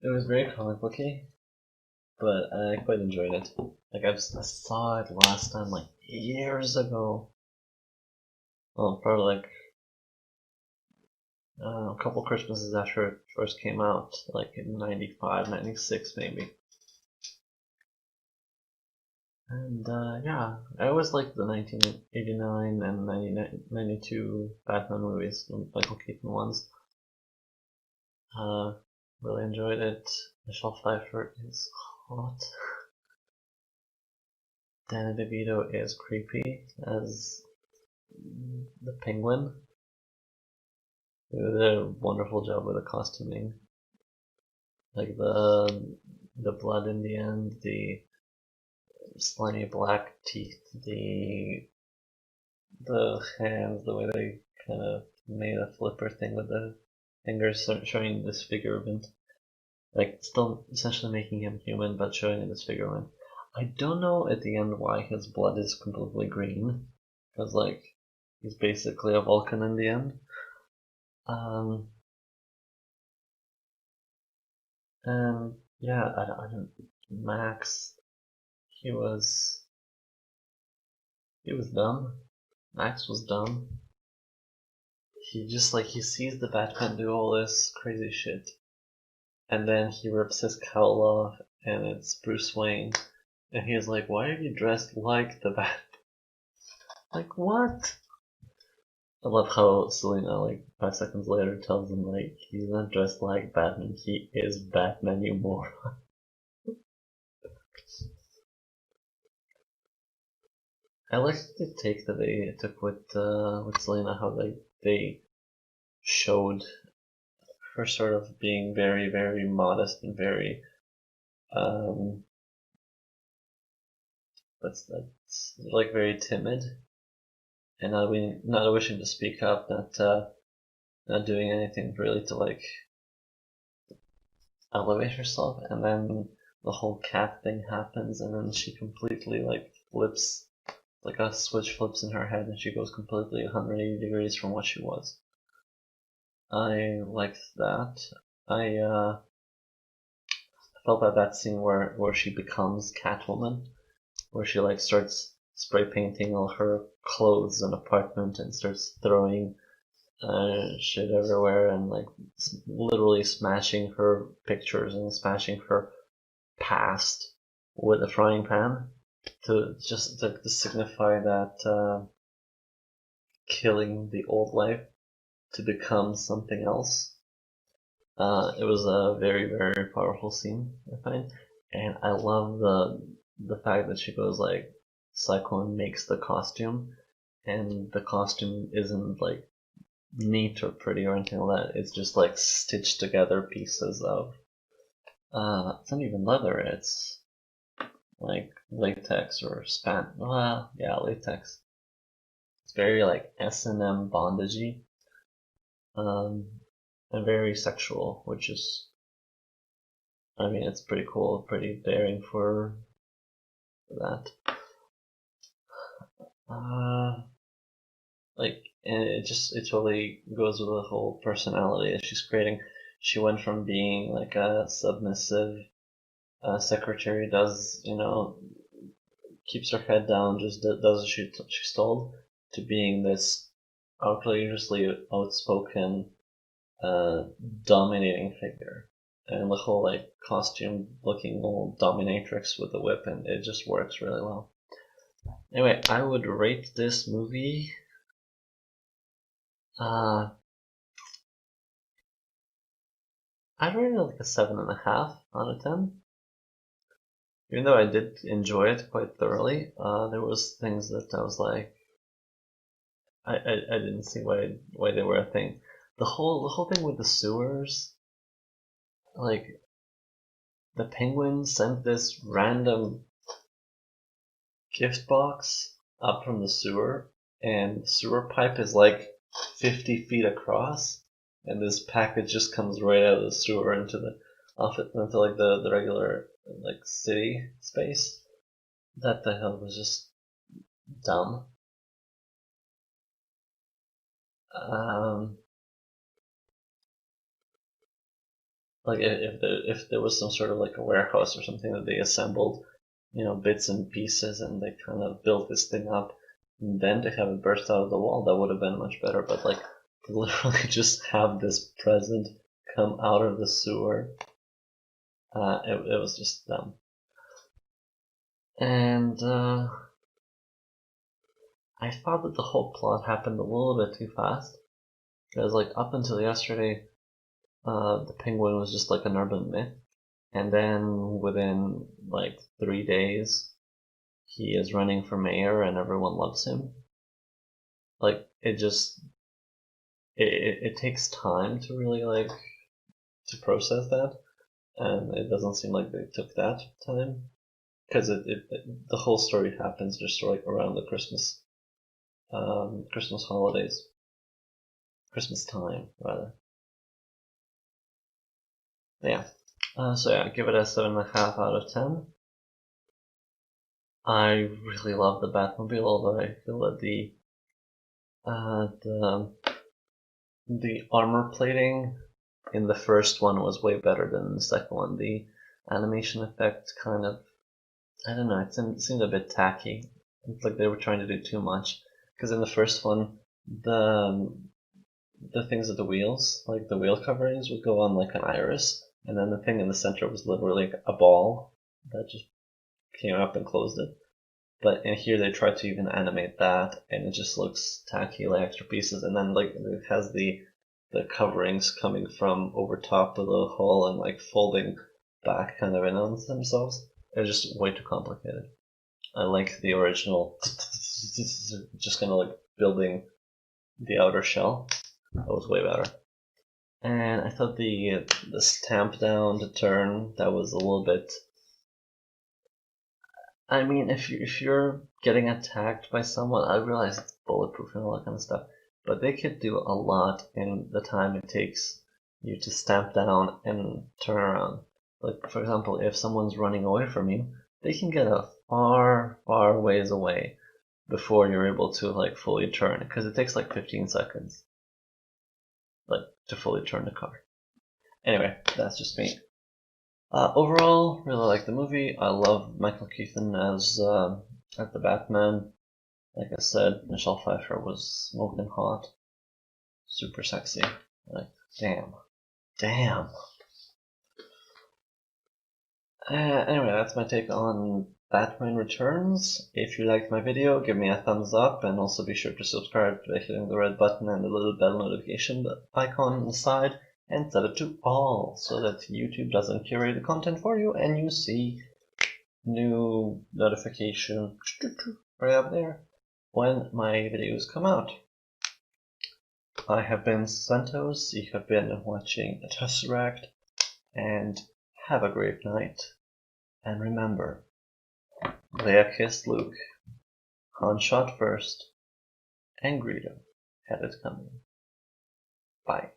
It was very comic booky, but I quite enjoyed it. Like I saw it last time like years ago. Well, probably like a couple Christmases after it first came out, like in 95, 96 maybe. And yeah, I always liked the 1989 and 1992 Batman movies, the Michael Keaton ones. Really enjoyed it. Michelle Pfifer is hot. Danny DeVito is creepy as the Penguin. They did a wonderful job with the costuming. Like the blood in the end, the slimy black teeth, the hands, the way they kind of made a flipper thing with the fingers showing disfigurement. Like still essentially making him human, but showing a disfigurement. I don't know at the end why his blood is completely green, because like he's basically a Vulcan in the end. Um, and yeah, I don't. Max, he was dumb. Max was dumb. He just like he sees the Batman do all this crazy shit, and then he rips his cowl off, and it's Bruce Wayne, and he's like, "Why are you dressed like the Bat?" Like what? I love how Selena, like 5 seconds later, tells him like he's not dressed like Batman, he is Batman, you moron. I like the take that they took with Selena, how they showed her sort of being very very modest and very um what's that, like very timid and not wishing to speak up, not doing anything really to like elevate herself, and then the whole cat thing happens, and then she completely like flips, like a switch flips in her head, and she goes completely 180 degrees from what she was. I liked that. I felt that scene where she becomes Catwoman, where she like starts spray painting all her clothes and apartment and starts throwing shit everywhere and like literally smashing her pictures and smashing her past with a frying pan to just to signify that killing the old life to become something else. It was a very very powerful scene, I find, and I love the fact that she goes like Cyclone makes the costume, and the costume isn't like neat or pretty or anything like that. It's just like stitched together pieces of it's not even leather, it's like latex or span. Well, yeah, latex. It's very like S&M bondagey, um, and very sexual, which is, I mean, it's pretty cool, pretty daring for that. Uh, like, and it totally goes with the whole personality that she's creating. She went from being like a submissive secretary, does, keeps her head down, just does as she's told, to being this outrageously outspoken, dominating figure. And the whole like costume looking old dominatrix with the whip, and it just works really well. Anyway, I would rate this movie I'd rate it like a 7.5 out of 10. Even though I did enjoy it quite thoroughly, there was things that I was like, I didn't see why they were a thing. The whole thing with the sewers, like the Penguin sent this random gift box up from the sewer, and the sewer pipe is like 50 feet across, and this package just comes right out of the sewer into like the regular like city space. That the hell was just dumb. Um, Like if there was some sort of like a warehouse or something that they assembled, bits and pieces, and they kind of built this thing up, and then to have it burst out of the wall, that would have been much better. But like to literally just have this present come out of the sewer, it was just dumb. And I thought that the whole plot happened a little bit too fast. Because like up until yesterday, the penguin was just like an urban myth. And then within like 3 days, he is running for mayor and everyone loves him. Like it takes time to really like to process that, and it doesn't seem like they took that time, because the whole story happens just like around the Christmas holidays, Christmas time rather. Yeah. So yeah, give it a 7.5 out of 10. I really love the Batmobile, although I feel that the armor plating in the first one was way better than the second one. The animation effect kind of, I don't know, it seemed a bit tacky. It's like they were trying to do too much. Because in the first one, the things at the wheels, like the wheel coverings, would go on like an iris, and then the thing in the center was literally like a ball that just came up and closed it. But in here they tried to even animate that, and it just looks tacky, like extra pieces. And then like it has the coverings coming from over top of the hull and like folding back kind of in on themselves. It's just way too complicated. I like the original, just kind of like building the outer shell. That was way better. And I thought the stamp down to turn, that was a little bit. I mean, if you're getting attacked by someone, I realize it's bulletproof and all that kind of stuff, but they could do a lot in the time it takes you to stamp down and turn around. Like, for example, if someone's running away from you, they can get a far, far ways away before you're able to like fully turn, because it takes like 15 seconds, like to fully turn the car. Anyway, that's just me. Overall, really like the movie. I love Michael Keaton as the Batman. Like I said, Michelle Pfifer was smoking hot, super sexy. Like, damn. Anyway, that's my take on Batman Returns. If you liked my video, give me a thumbs up, and also be sure to subscribe by hitting the red button and the little bell notification icon on the side, and set it to all, so that YouTube doesn't curate the content for you and you see new notification right up there when my videos come out. I have been Santos, you have been watching a Tesseract, and have a great night. And remember, Leia kissed Luke, Han shot first, and Greedo had it coming. Bye.